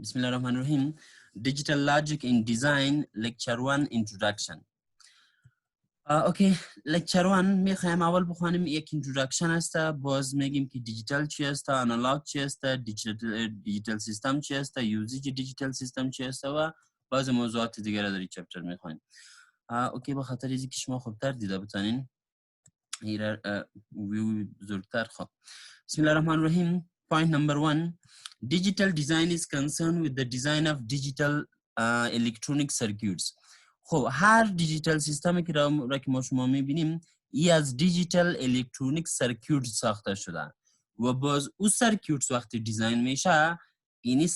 Bismillahirrahmanirrahim. Digital Logic in Design, Lecture 1, Introduction. اوکی لکچر 1 میخوایم اول بخوانیم یک اینترودکشن است. باز میگیم که دیجیتال چی است، آنالاگ چی است، دیجیتال سیستم چی است، یوزیج دیجیتال سیستم چی است و بعض موضوعات دیگر در این چپتر میخوانیم. اوکی به خاطر اینکه شما خوبتر دیده بتانین ایره ویو بزرگتر. خب بسم الله الرحمن الرحیم. Point number 1, digital design is concerned with the design of digital electronic circuits. خب هر دیجیتال سیستمی که را که ما شما میبینیم ای از دیجیتال الکترونیک سرکیوت ساخته شده و باز او سرکیوت وقتی دیزاین میشه اینی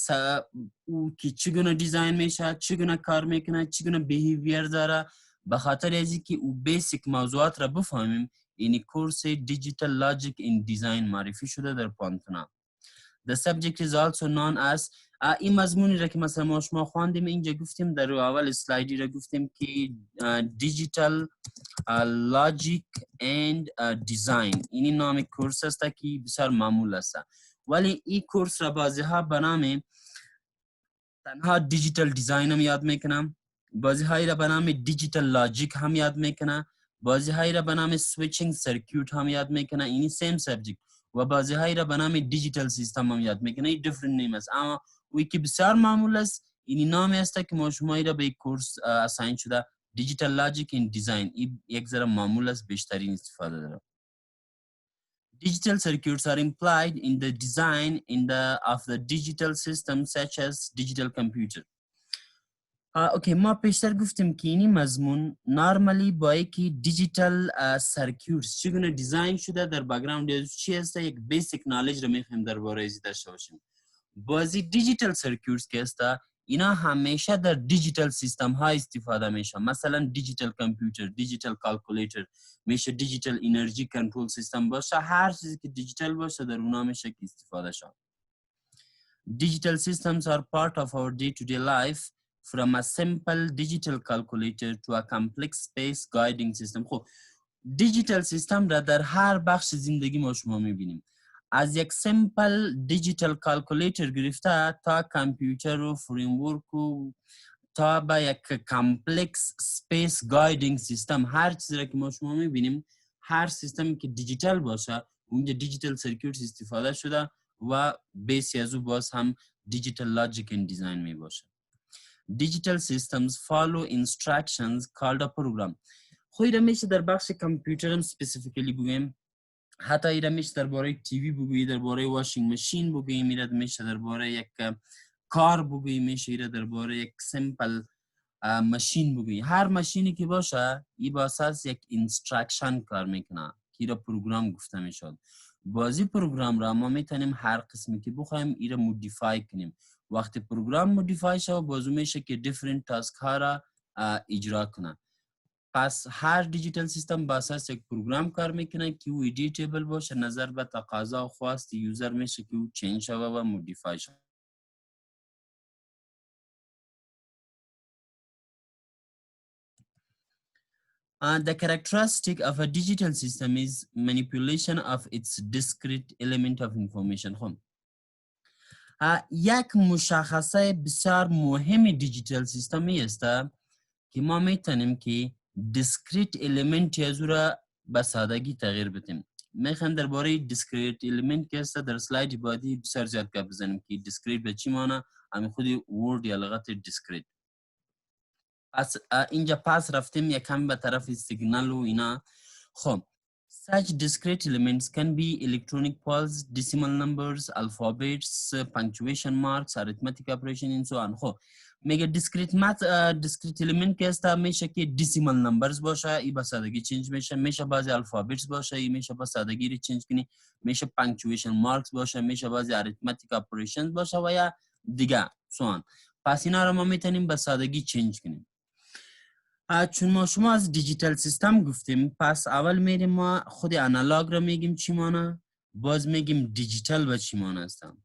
او که چگونه دیزاین میشه، چگونه کار میکنه، چگونه بیهیویر داره، به خاطر از اینکه او بیسیک موضوعات را بفهمیم اینی کورس دیجیتال لاجیک این دیزاین معرفی شده در پانتونا. The subject is also known as این مضمونی را که مثلا ما شما خواندیم اینجا گفتیم در اول اسلایدی را گفتیم که دیجیتال لاجیک اند دیزاین اینی نام کورس است که بسیار معمول است، ولی این کورس را بعضی ها به نام تنها دیجیتال دیزاین هم یاد میکنم، بعضی هایی را به نام دیجیتال لاجیک هم یاد میکنه، بعضی هایی را به نام سویچینگ سرکیوت هم یاد میکنه، اینی سیم سابجکت، و بعضی هایی را به نام دیجیتال سیستم هم یاد میکنه. این دیفرنت نیم است، اما وی که بسیار معمول است اینی نامی است که ما شما را به کورس اساین شده دیجیتال لاجیک این دیزاین. این یک ذره معمول است، بیشترین استفاده داره. Digital circuits are implied in the design of the digital system such as digital computer. اوکی ما پیشتر گفتیم که اینی مضمون نارمالی با یکی دیجیتال سرکیوتس چگونه دیزاین شده در بک‌گراند چی است یک بیسیک نالج رو میخوایم درباره ازی داشته باشیم. بازی دیجیتال سرکیوتس که است اینا همیشه در دیجیتال سیستم ها استفاده میشه، مثلا دیجیتال کامپیوتر، دیجیتال کالکولیتر میشه، دیجیتال انرژی کنترل سیستم باشه، هر چیزی که دیجیتال باشه در اونها میشه که استفاده شه. Digital systems are part of our day-to-day life from a simple digital calculator to a complex space guiding system. خب دیجیتال سیستم را در هر بخش زندگی ما شما میبینیم، از یک سیمپل دیجیتال کالکولیتر گرفته تا کامپیوتر و فریمورک و تا به یک کامپلکس سپیس گایدینگ سیستم. هر چیزی را که ما شما میبینیم، هر سیستمی که دیجیتال باشه اونجا دیجیتال سرکیوت استفاده شده و بیسی از او باز هم دیجیتال لاجیک این دیزاین می باشه. Digital systems follow instructions called a program. خود میشه در بخش کامپیوتر هم سپسیفیکلی بگویم، حتی ایره میشه درباره تیوی بگویی، درباره واشینگ ماشین بگوییم، ایره میشه درباره یک کار بگوییم، میشه ایره درباره یک سیمپل ماشین بگویی. هر ماشینی که باشه ای با اساس یک اینستراکشن کار میکنه که ایره پروگرام گفته میشد. بازی پروگرام را ما میتونیم هر قسمی که بخوایم ایره مودیفای کنیم. وقتی پروگرام مودیفای شد بازو میشه که دیفرنت تاسک ها را اجرا کنه. پس هر دیجیتال سیستم با اساس یک پروگرام کار میکنه که او ایدیتیبل باشه، نظر به تقاضا و خواست یوزر میشه که او چنج شوه و مودیفای شوه. The characteristic of a digital system is manipulation of its discrete element of information. خب یک مشخصه بسیار مهم دیجیتال سیستمی است که ما میتونیم که دیسکریت الیمنت از او را به سادگی تغییر بدیم. میخوایم درباره دیسکریت الیمنت که است در اسلاید بعدی بسیار زیاد گپ بزنیم که دیسکریت به چی معنی، همین خود ورد یا لغت دیسکریت. پس اینجا پس رفتیم یکم به طرف سیگنال و اینا. خب such discrete elements can be electronic pulse, decimal numbers, alphabets, punctuation marks, arithmetic operation and so on. خب میگه discrete element که است میشه که decimal numbers باشه، ای با سادگی چنج میشه، میشه بعضی alphabets باشه، ای میشه با سادگی ری چنج کنی، میشه punctuation marks باشه، میشه بعضی arithmetic operations باشه و یا دیگه so on. پس اینا رو ما میتونیم با سادگی چنج کنیم. چون ما شما از دیجیتال سیستم گفتیم، پس اول میریم ما خود آنالاگ رو میگیم چی مانه، باز میگیم دیجیتال به چی مانه هستم.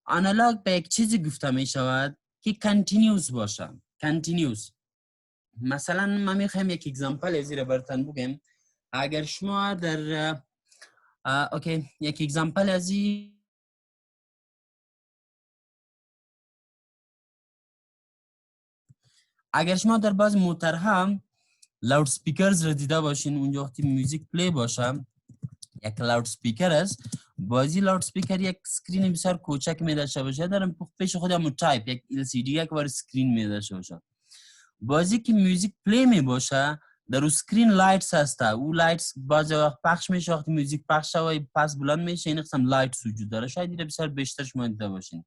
آنالاگ به یک چیزی گفته می شود که کنتینیوس باشه. کنتینیوس مثلا ما میخوایم یک اگزامپل از این براتون بگم. اگر شما در اوکی یک اگزامپل از این اگر شما در بعض موترها لاود سپیکرز را دیده باشین، اونجا وقتی میوزیک پلی باشه یک لاود سپیکر است. بازی لاود سپیکر یک اسکرین بسیار کوچک می داشته باشه، در پیش خودم تایپ یک LCD یک بار اسکرین می داشته باشه. بازی که میوزیک پلی می باشه در اون اسکرین لایتس هسته، او لایتس بعضی وقت پخش میشه، وقتی میوزیک پخش شوه پس بلند میشه، این قسم لایتس وجود داره، شاید دیده بسیار بیشتر شما دیده باشین.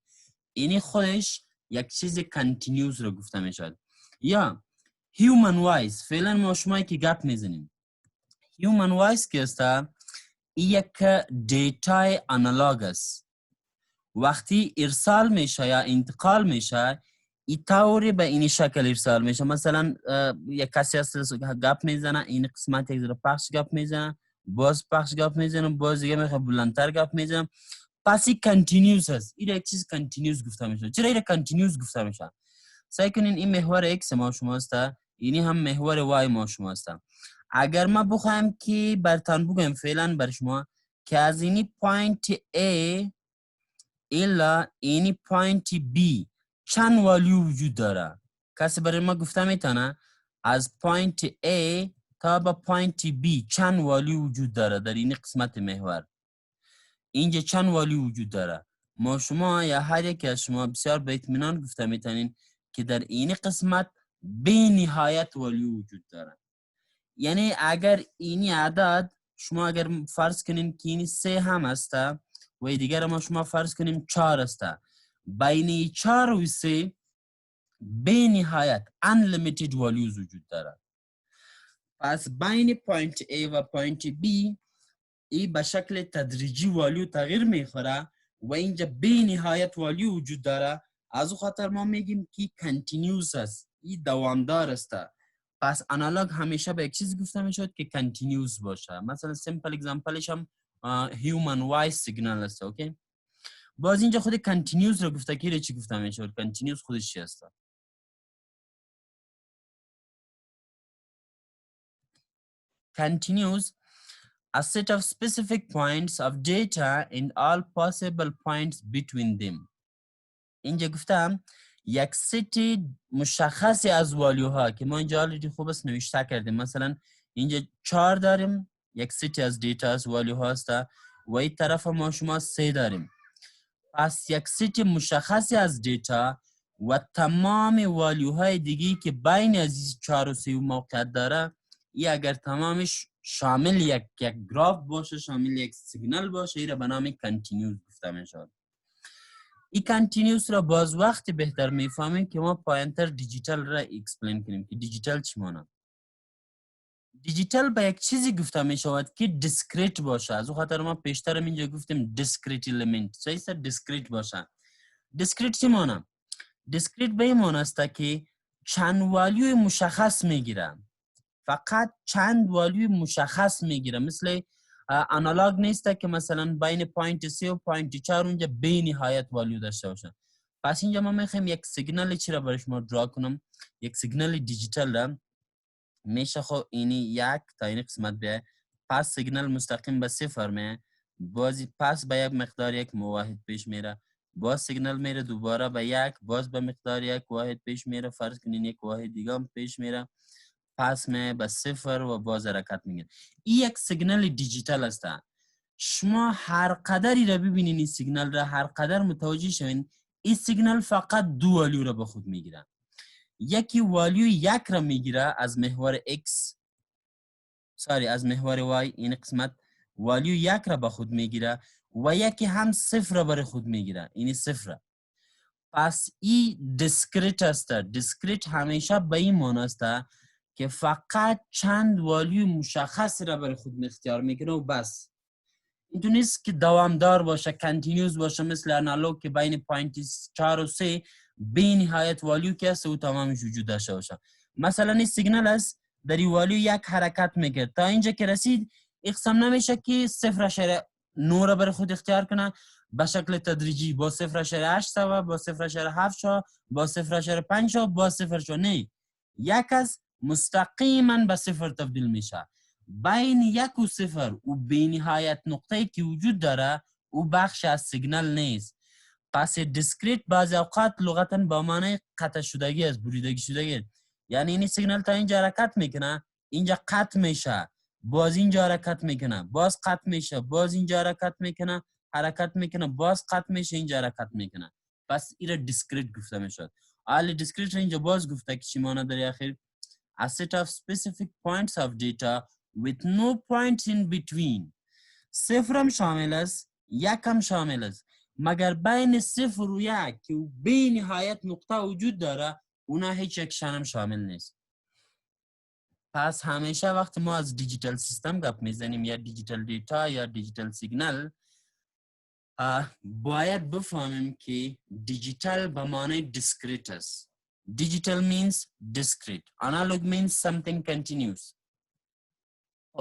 اینی خودش یک چیز کانتینیوس رو گفته میشد. یا هیومن وایس، فعلا ما شما که گپ میزنیم، هیومن وایس که است یک دیتای آنالاگ است، وقتی ارسال میشه یا انتقال میشه این طوری به این شکل ارسال میشه. مثلا یک کسی هست گپ میزنه، این قسمت یک ذره پخش گپ میزنه، باز پخش گپ میزنه، باز دیگه میخواد بلندتر گپ میزنه، پس این کانتینیوس هست. این یک چیز کانتینیوس گفته میشه. چرا این کانتینیوس گفته میشه؟ سعی کنین این محور ایکس ما شما است، اینی هم محور وای ما شما است. اگر ما بخوایم که برتان بگم فعلا بر شما که از اینی پوینت A الا اینی پوینت B چند والیو وجود داره، کسی برای ما گفته میتونه از پوینت A تا به پوینت B چند والیو وجود داره در این قسمت محور، اینجا چند والیو وجود داره؟ ما شما یا هر یک از شما بسیار به اطمینان گفته میتونین که در این قسمت به نهایت والیو وجود داره. یعنی اگر اینی عدد شما اگر فرض کنین که اینی 3 هم هسته و دیگر ما شما فرض کنیم 4 هسته، بین 4 و 3 به نهایت unlimited values وجود داره. پس بین پوینت A و پوینت B ای به شکل تدریجی والیو تغییر میخوره و اینجا به نهایت والیو وجود داره. از او خاطر ما میگیم که کنتینیوس است، این دوامدار است. پس انالاگ همیشه به یک چیز گفته میشد که کنتینیوس باشه. مثلا سیمپل اگزامپلش هم هیومن وایس سیگنال است. اوکی، باز اینجا خود کنتینیوس رو گفته که چی گفته میشد؟ کنتینیوس خودش چی است؟ Continuous a set of specific points of data and all possible points between them. اینجا گفتم یک ست مشخصی از والیوها که ما اینجا آلردی خوب است نوشته کردیم. مثلا اینجا 4 داریم، یک ست از دیتا از والیوها است و این طرف ما شما 3 داریم. پس یک ست مشخصی از دیتا و تمام والیوهای دیگی که بین از 4 و 3 موقعیت داره، این اگر تمامش شامل یک گراف باشه، شامل یک سیگنال باشه، این را به نام کنتینیوس گفته میشود. این کنتینیوس را باز وقتی بهتر میفهمیم که ما پایانتر دیجیتال را اکسپلین کنیم که دیجیتال چی مانه. دیجیتال به یک چیزی گفته میشود که دیسکریت باشه. از اون خاطر ما پیشتر اینجا گفتیم دیسکریت الیمنت، صحیح است؟ دیسکریت باشه. دیسکریت چی مانه؟ دیسکریت به این معنی است که چند والیوی مشخص میگیره، فقط چند والیوی مشخص میگیره. مثل آنالاگ نیست که مثلا بین پوینت 3 و پوینت 4 اونجا به نهایت والیو داشته باشه. پس اینجا ما میخوایم یک سیگنال چی را برای شما درا کنم، یک سیگنال دیجیتال را میشه خب اینی یک تا این قسمت بیه، پس سیگنال مستقیم به 0 میه، بازی پس به یک مقدار یک واحد پیش میره، باز سیگنال میره دوباره به یک، باز به مقدار یک واحد پیش میره، فرض کنین یک واحد دیگه هم پیش میره، پس می به 0 و باز حرکت میگیره. این یک سیگنال دیجیتال است. شما هر قدری را ببینین این سیگنال را، هر قدر متوجه شوین این سیگنال فقط 2 والیو را به خود میگیره. یکی والیو 1 را میگیره از محور x، از محور y، این قسمت والیو 1 را به خود میگیره و یکی هم 0 را بر خود میگیره، این 0. پس این دیسکریت است. دیسکریت همیشه به این معنی است که فقط چند والیو مشخص را برای خود اختیار میکنه و بس. اینطور نیست که دوامدار باشه، کنتینیوس باشه مثل انالوگ که بین پوینت 4 و 3 به نهایت والیو که است و تمامش وجود داشته باشه. مثلا این سیگنال است در این والیو 1 حرکت میکنه تا اینجا که رسید، اقسام نمیشه که 0.9 را برای خود اختیار کنه به شکل تدریجی، با 0.8 شوه، با 0.7 شوه، با 0.5 شوه، با 0 شوه. نه، یک از مستقیما به 0 تبدیل میشه. بین 1 و 0 و به نهایت نقطه‌ای که وجود داره او بخش از سیگنال نیست. پس دیسکریت بعضی اوقات لغتا با معنی قطع شدگی است، بریدگی شدگی. یعنی این سیگنال تا اینجا حرکت میکنه، اینجا قطع میشه، باز اینجا حرکت میکنه، باز قطع میشه، باز اینجا حرکت میکنه، باز قطع میشه، اینجا حرکت میکنه. پس این دیسکریت گفته میشد. حالا دیسکریت اینجا باز گفته که چی معنی داره اخیر؟ A set of specific points of data with no point in between. صفر هم شامل است، یک هم شامل است، مگر بین صفر و یک که بی نهایت نقطه وجود داره اونا هیچ اکشن هم شامل نیست. پس همیشه وقتی ما از دیجیتال سیستم گپ میزنیم یا دیجیتال دیتا یا دیجیتال سیگنال، باید بفهمیم که دیجیتال به معنی دیسکریت است. Digital means discrete. Analog means something continuous.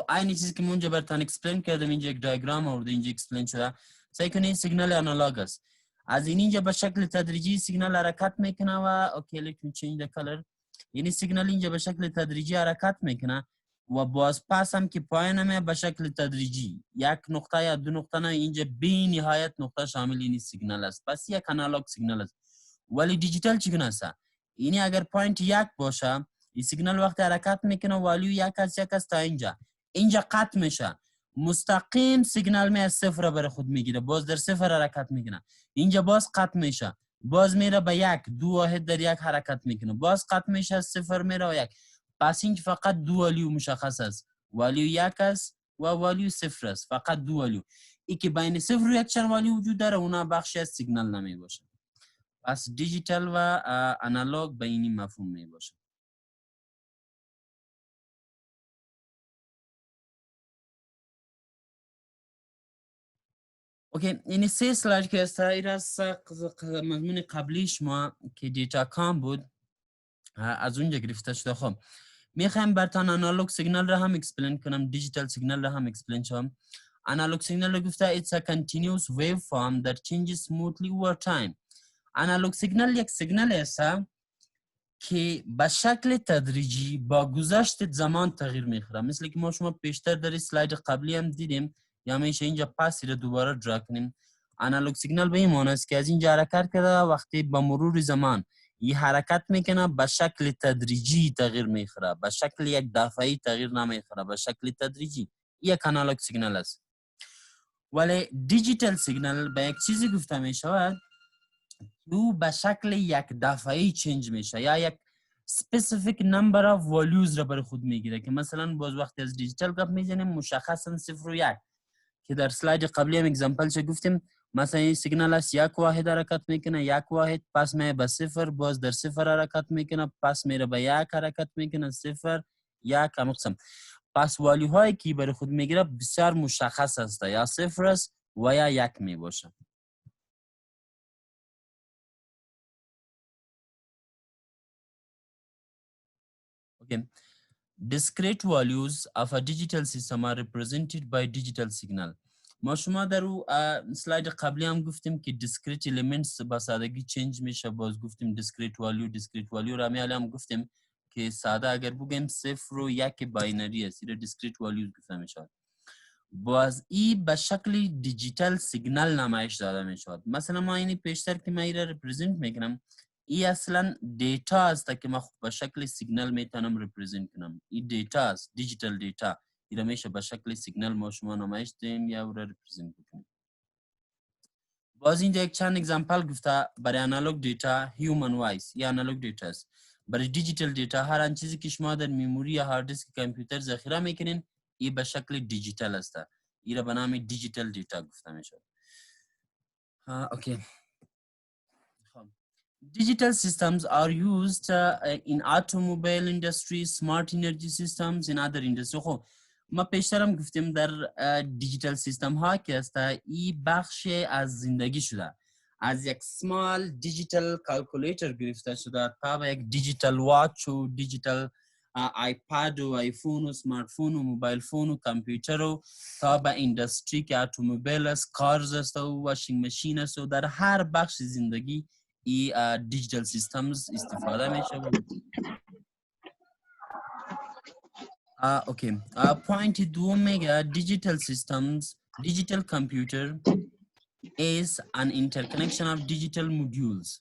این چیزی که اونجا براتون اکسپلین کردم، اینجا یک دیاگرام آورده، اینجا اکسپلین شده. سعی کنید سیگنال آنالوگ است. از اینجا به شکل تدریجی سیگنال حرکت میکنه و اوکی let me change the color. یعنی سیگنال اینجا به شکل تدریجی حرکت میکنه و باز پس هم که پایان هم به شکل تدریجی یک نقطه یا دو نقطه نه، اینجا بی نهایت نقطه شامل این سیگنال است. پس یک آنالوگ سیگنال است. ولی دیجیتال چگونه است؟ یعنی اگر پوینت یک باشه، این سیگنال وقتی حرکت میکنه والیو یک از تا اینجا قطع میشه، مستقیم سیگنال می از صفر بر خود میگیره، باز در صفر حرکت میکنه، اینجا باز قطع میشه، باز میره به یک، دو واحد در یک حرکت میکنه، باز قطع میشه، صفر میره و یک. پس اینج فقط دو والیو مشخص است، والیو یک است و والیو صفر است، فقط دو والیو. ای که بین صفر و یک چند والیو وجود داره اونا بخشی از سیگنال نمی باشه. پس دیجیتال و آنالوگ به این مفهوم می باشه. اوکی، این سه سلاید که است این از مضمون قبلی شما که دیتا کام بود از اونجا گرفته شده. خب میخوایم براتون آنالوگ سیگنال را هم اکسپلین کنم، دیجیتال سیگنال را هم اکسپلین شم. آنالوگ سیگنال را گفته it's a continuous waveform that changes smoothly over time. آنالوگ سیگنال یک سیگنال است که به شکل تدریجی با گذشت زمان تغییر میخوره، مثل که ما شما پیشتر در سلاید قبلی هم دیدیم، یا میشه اینجا پاسی را دوباره درا کنیم. آنالوگ سیگنال به این معنی است که از اینجا حرکت کرده وقتی با مرور زمان این حرکت میکنه به شکل تدریجی تغییر میخوره، به شکل یک دفعی تغییر نمیخوره، به شکل تدریجی. یک آنالوگ سیگنال است. ولی دیجیتال سیگنال به یک چیزی گفته میشود او به شکل یک دفعی چنج میشه یا یک specific number of values را بر خود میگیره، که مثلا باز وقتی از دیجیتال گپ میزنیم مشخصا 0 و 1 که در سلاید قبلی هم اگزامپل چه گفتیم، مثلا این سیگنال است یک واحد حرکت میکنه، یک واحد، پس میره به 0، باز در 0 حرکت میکنه، پس میره به 1 حرکت میکنه، 0 1 همقسم. پس والیو هایی که بر خود میگیره بسیار مشخص است، یا 0 است و یا 1 میباشه. Okay. Discrete values of a digital system are represented by digital signal. ما شما در او سلاید قبلی هم گفتیم که discrete elements با سادگی چنج میشه، باز گفتیم discrete value را میالی هم گفتیم که ساده اگر بگیم 0 و 1 باینری است، این discrete values گفته میشود. باز این به شکل دیجیتال سیگنال نمایش داده میشود. مثلا ما اینی پیشتر که ما این را represent میکنم، این اصلا دیتا است که ما به شکل سیگنال میتونم ریپرزنت کنم. این دیتا است، دیجیتال دیتا. این میشه به شکل سیگنال ما شما نمایش دیم یا او را ریپرزنت کنیم. باز اینجا یک چند اگزامپل گفته برای آنالوگ دیتا هیومن وایس یا آنالوگ دیتا است. برای دیجیتال دیتا هر آن چیزی که شما در میموری یا هارد دیسک کامپیوتر ذخیره میکنین این به شکل دیجیتال است. این را به نام دیجیتال دیتا گفته میشه. اوکی. Digital systems are used in automobile industry, smart energy systems, in other industries. خب ما پیشتر هم گفتیم در دیجیتال سیستم ها که است این بخش از زندگی شده، از یک سمال دیجیتال کالکولیتر گرفته شده تا به یک دیجیتال واچ و دیجیتال آیپد و آیفون و سمارت فون و موبایل فون و کامپیوتر و تا به اندستری که اتومبیل است، کارز است و واشینگ ماشین است و در هر بخش زندگی ای دیجیتال سیستمز استفاده میشه. اوکی. پوینت دوم میگه digital systems, digital computer is an interconnection of digital modules.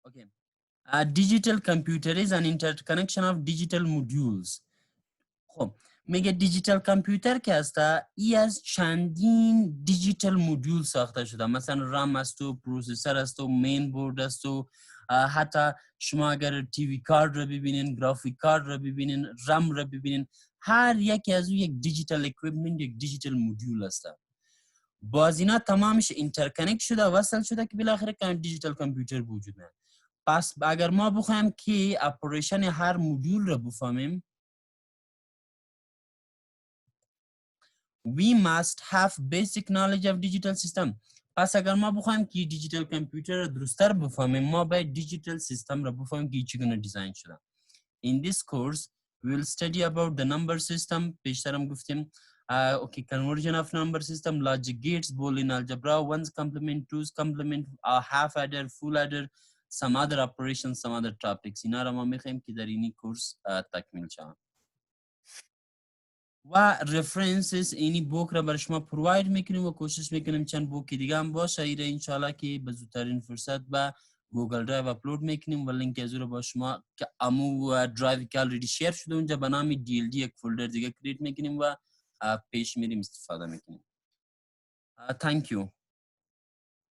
Okay. A digital computer is an interconnection of digital modules. خب میگه دیجیتال کامپیوتر که هسته ای از چندین دیجیتال مدیول ساخته شده، مثلا رام است و پروسسور است و مین بورد است و حتی شما اگر تیوی کارت را ببینین، گرافیک کارت را ببینین، رام را ببینین، هر یکی از اون یک دیجیتال اکویپمنت، یک دیجیتال مدیول است. باز اینا تمامش اینترکنکت شده، وصل شده که بالاخره دیجیتال کامپیوتر وجود داره. پس اگر ما بخوایم که اپریشن هر مدیول را بفهمیم، we must have basic knowledge of digital system. پس اگر ما بخوایم که دیجیتال کامپیوتر را درست‌تر بفهمیم، ما باید دیجیتال سیستم را بفهمیم که چگونه دیزاین شده. In this course we will study about the number system. پیشترم گفتیم okay, conversion of number system, logic gates, boolean algebra, ones complement, twos complement, half adder, full adder, some other operations, some other topics. اینا را ما می‌خوایم که در این کورس تکمیل شود. و رفرنسز اینی بوک را برای شما پروواید میکنیم و کوشش میکنیم چند بوک دیگه هم باشه. ایره انشالله که به زودترین فرصت به گوگل درایو اپلود میکنیم و لینک از رو با شما که امو درایو که already شیر شده اونجا به نام DLD یک فولدر دیگه کریت میکنیم و پیش میریم استفاده میکنیم. Thank you.